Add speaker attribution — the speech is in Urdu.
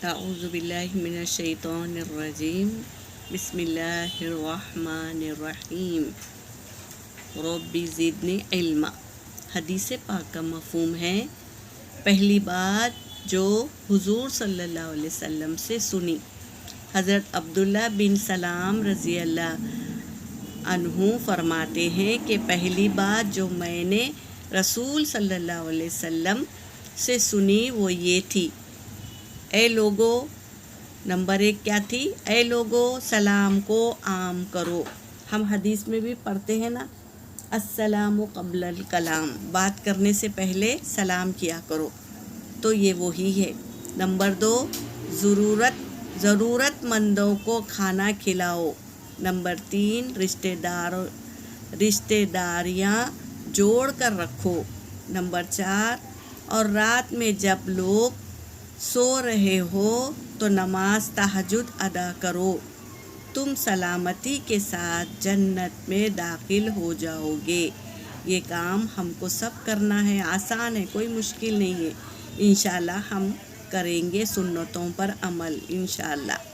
Speaker 1: اعوذ باللہ من الشیطان الرجیم بسم اللہ الرحمن الرحیم رب زدنی علما۔ حدیث پاک کا مفہوم ہے، پہلی بات جو حضور صلی اللہ علیہ وسلم سے سنی۔ حضرت عبداللہ بن سلام رضی اللہ عنہ فرماتے ہیں کہ پہلی بات جو میں نے رسول صلی اللہ علیہ وسلم سے سنی وہ یہ تھی، اے لوگو، نمبر 1 کیا تھی؟ اے لوگو سلام کو عام کرو۔ ہم حدیث میں بھی پڑھتے ہیں نا، السلام قبل الکلام، بات کرنے سے پہلے سلام کیا کرو، تو یہ وہی ہے۔ نمبر 2، ضرورت مندوں کو کھانا کھلاؤ۔ نمبر 3، رشتہ داریاں جوڑ کر رکھو۔ نمبر 4، اور رات میں جب لوگ سو رہے ہو تو نماز تہجد ادا کرو، تم سلامتی کے ساتھ جنت میں داخل ہو جاؤ گے۔ یہ کام ہم کو سب کرنا ہے، آسان ہے، کوئی مشکل نہیں ہے۔ انشاءاللہ ہم کریں گے سنتوں پر عمل انشاءاللہ۔